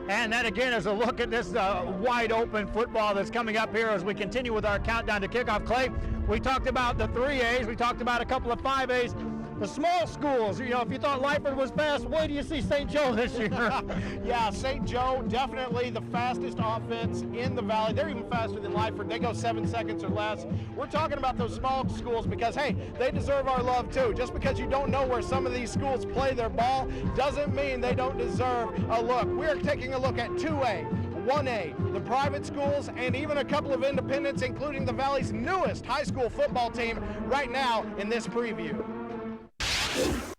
And that again is a look at this wide open football that's coming up here as we continue with our countdown to kickoff. Clay, we talked about the 3As, we talked about a couple of 5As. The small schools, you know, if you thought Lyford was fast, where do you see St. Joe this year? Yeah, St. Joe, definitely the fastest offense in the Valley. They're even faster than Lyford. They go 7 seconds or less. We're talking about those small schools because, hey, they deserve our love too. Just because you don't know where some of these schools play their ball doesn't mean they don't deserve a look. We're taking a look at 2A, 1A, the private schools, and even a couple of independents, including the Valley's newest high school football team right now in this preview.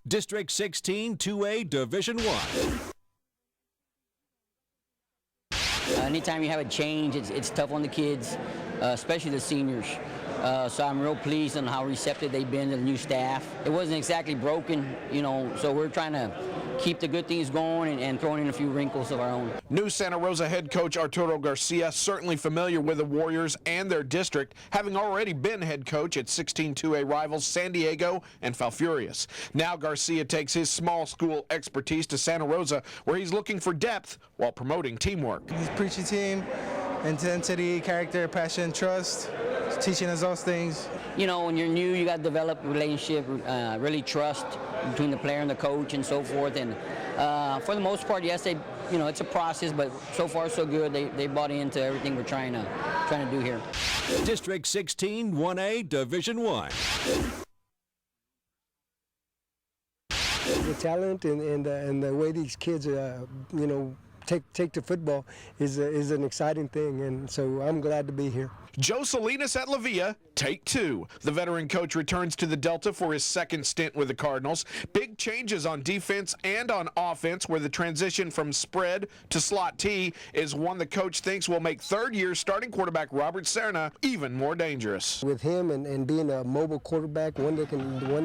District 16, 2A, Division 1. Anytime you have a change, it's tough on the kids, especially the seniors. So I'm real pleased on how receptive they've been to the new staff. It wasn't exactly broken, you know, so we're trying to keep the good things going and throwing in a few wrinkles of our own. New Santa Rosa head coach Arturo Garcia certainly familiar with the Warriors and their district, having already been head coach at 16-2A rivals San Diego and Falfurrias. Now Garcia takes his small school expertise to Santa Rosa, where he's looking for depth while promoting teamwork. He's preaching team, intensity, character, passion, trust, teaching us those things. You know, when you're new, you got to develop a relationship, really trust between the player and the coach and so forth. And for the most part, yes, you know, it's a process, but so far so good. They bought into everything we're trying to do here. District 16, 1A, Division 1. The talent and the way these kids, you know, take to football is an exciting thing, and so I'm glad to be here. Joe Salinas at La Villa, take 2. The veteran coach returns to the Delta for his second stint with the Cardinals. Big changes on defense and on offense, where the transition from spread to slot T is one the coach thinks will make third-year starting quarterback Robert Serna even more dangerous. With him and being a mobile quarterback, one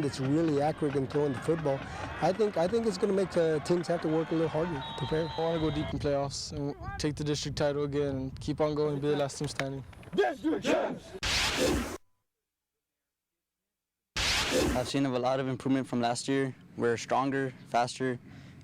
that's really accurate in throwing the football, I think it's going to make teams have to work a little harder to prepare. I want to go deep in playoffs and take the district title again and keep on going and be the last team standing. District champs! I've seen a lot of improvement from last year. We're stronger, faster,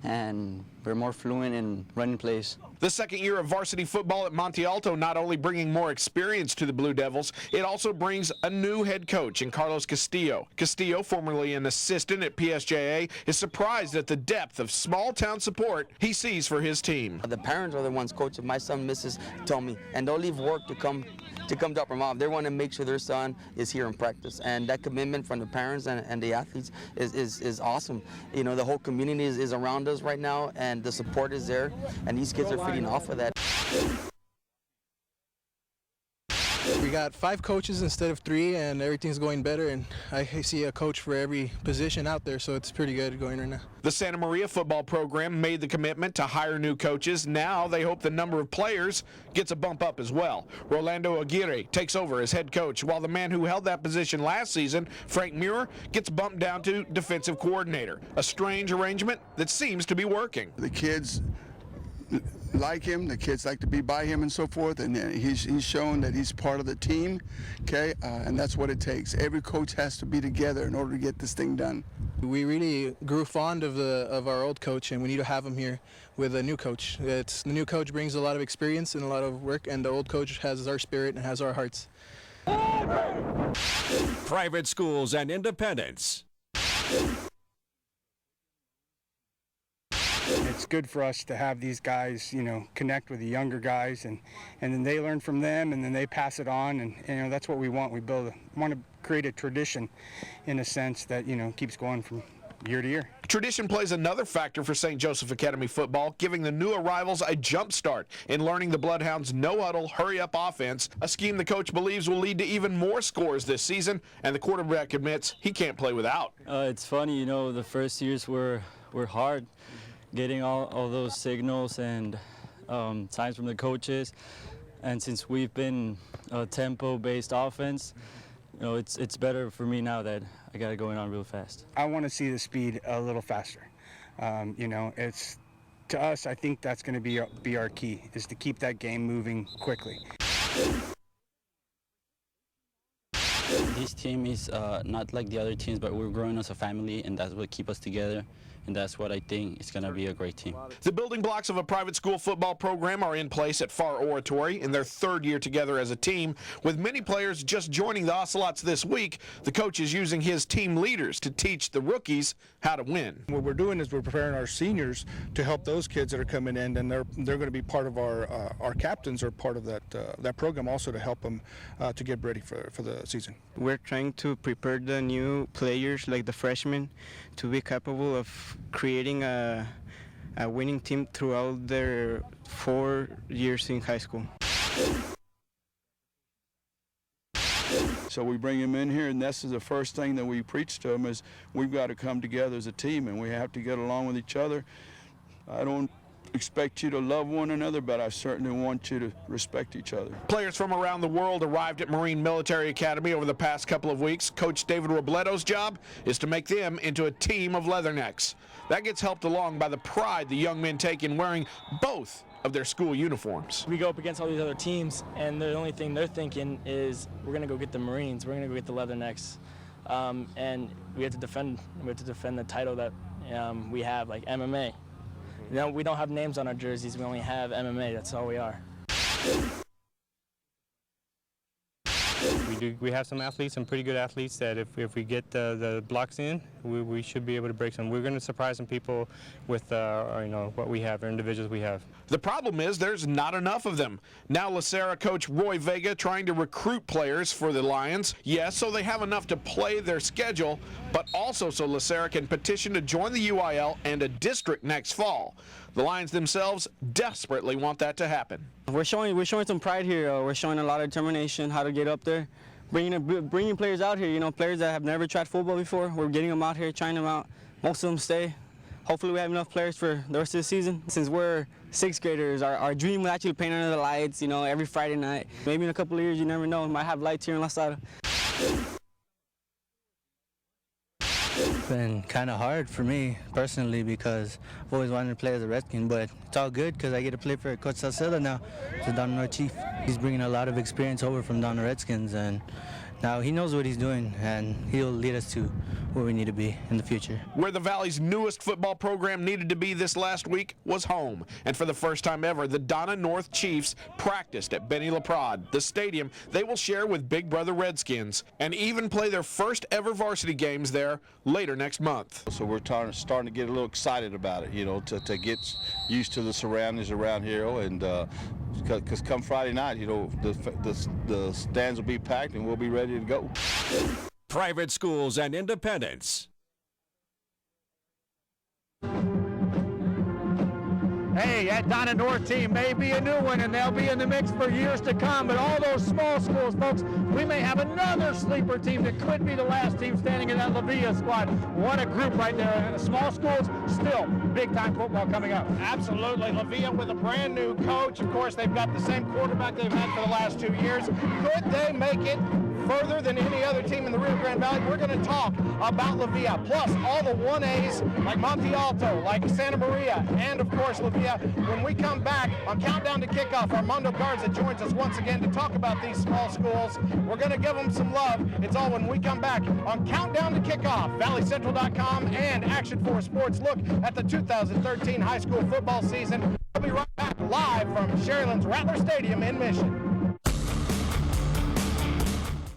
and we're more fluent in running plays. The second year of varsity football at Monte Alto not only bringing more experience to the Blue Devils, it also brings a new head coach in Carlos Castillo. Castillo, formerly an assistant at PSJA, is surprised at the depth of small-town support he sees for his team. The parents are the ones coaching. My son misses tell me, and they'll leave work to come to drop them off. They want to make sure their son is here in practice, and that commitment from the parents and the athletes is awesome. You know, the whole community is around us right now, and the support is there, and these kids are feeding off of that. We got 5 coaches instead of 3, and everything's going better, and I see a coach for every position out there, so it's pretty good going right now. The Santa Maria football program made the commitment to hire new coaches. Now they hope the number of players gets a bump up as well. Rolando Aguirre takes over as head coach, while the man who held that position last season, Frank Muir, gets bumped down to defensive coordinator. A strange arrangement that seems to be working. The kids like him, the kids like to be by him and so forth, and he's shown that he's part of the team, okay, and that's what it takes. Every coach has to be together in order to get this thing done. We really grew fond of our old coach, and we need to have him here with a new coach. The new coach brings a lot of experience and a lot of work, and the old coach has our spirit and has our hearts. Private schools and independents. It's good for us to have these guys, you know, connect with the younger guys, and then they learn from them, and then they pass it on, and you know, that's what we want. We want to create a tradition, in a sense, that, you know, keeps going from year to year. Tradition plays another factor for St. Joseph Academy football, giving the new arrivals a jump start in learning the Bloodhounds' no-huddle, hurry-up offense, a scheme the coach believes will lead to even more scores this season, and the quarterback admits he can't play without. It's funny, you know, the first years were hard, getting all those signals and signs from the coaches, and since we've been a tempo-based offense, you know, it's better for me now that I got it going on real fast. I want to see the speed a little faster. You know, to us, I think that's going to be our key, is to keep that game moving quickly. This team is not like the other teams, but we're growing as a family, and that's what keeps us together. and that's what I think is going to be a great team. The building blocks of a private school football program are in place at Far Oratory in their third year together as a team. With many players just joining the Ocelots this week, the coach is using his team leaders to teach the rookies how to win. What we're doing is we're preparing our seniors to help those kids that are coming in, and they're going to be part of our captains are part of that program also to help them to get ready for the season. We're trying to prepare the new players, like the freshmen, to be capable of creating a winning team throughout their 4 years in high school. So we bring them in here, and this is the first thing that we preach to them is we've got to come together as a team, and we have to get along with each other. I don't expect you to love one another, but I certainly want you to respect each other. Players from around the world arrived at Marine Military Academy over the past couple of weeks. Coach David Robledo's job is to make them into a team of leathernecks. That gets helped along by the pride the young men take in wearing both of their school uniforms. We go up against all these other teams, and the only thing they're thinking is we're going to go get the Marines, we're going to go get the leathernecks, and we have to defend the title that we have, like MMA. You know, we don't have names on our jerseys. We only have MMA. That's all we are. We have some athletes, some pretty good athletes that if we get the blocks in, we should be able to break some. We're going to surprise some people with what we have, our individuals we have. The problem is there's not enough of them. Now La Serra coach Roy Vega trying to recruit players for the Lions. Yes, so they have enough to play their schedule, but also so La Serra can petition to join the UIL and a district next fall. The Lions themselves desperately want that to happen. We're showing some pride here. We're showing a lot of determination how to get up there, bringing players out here. You know, players that have never tried football before. We're getting them out here, trying them out. Most of them stay. Hopefully we have enough players for the rest of the season. Since we're sixth graders, our dream will actually paint under the lights, you know, every Friday night. Maybe in a couple of years, you never know, we might have lights here in La Serra. It's been kind of hard for me personally because I've always wanted to play as a Redskin, but it's all good because I get to play for Coach Salcedo now, the Donna North Chief. He's bringing a lot of experience over from Donna Redskins, and now he knows what he's doing, and he'll lead us to where we need to be in the future. Where the Valley's newest football program needed to be this last week was home. And for the first time ever, the Donna North Chiefs practiced at Benny LaPrade, the stadium they will share with Big Brother Redskins, and even play their first ever varsity games there later next month. So we're starting to get a little excited about it, you know, to get used to the surroundings around here, and because come Friday night, you know, the stands will be packed and we'll be ready to go. Private schools and independents. Hey, that Donna North team may be a new one, and they'll be in the mix for years to come, but all those small schools, folks, we may have another sleeper team that could be the last team standing in that La Villa squad. What a group right there. Small schools, still big-time football coming up. Absolutely. La Villa with a brand new coach. Of course, they've got the same quarterback they've had for the last 2 years. Could they make it further than any other team in the Rio Grande Valley? We're going to talk about La Villa, plus all the 1As like Monte Alto, like Santa Maria, and of course La Villa. When we come back on Countdown to Kickoff, Armando Garza joins us once again to talk about these small schools. We're going to give them some love. It's all when we come back on Countdown to Kickoff, ValleyCentral.com and Action 4 Sports. Look at the 2013 high school football season. We'll be right back live from Sherrylands Rattler Stadium in Mission.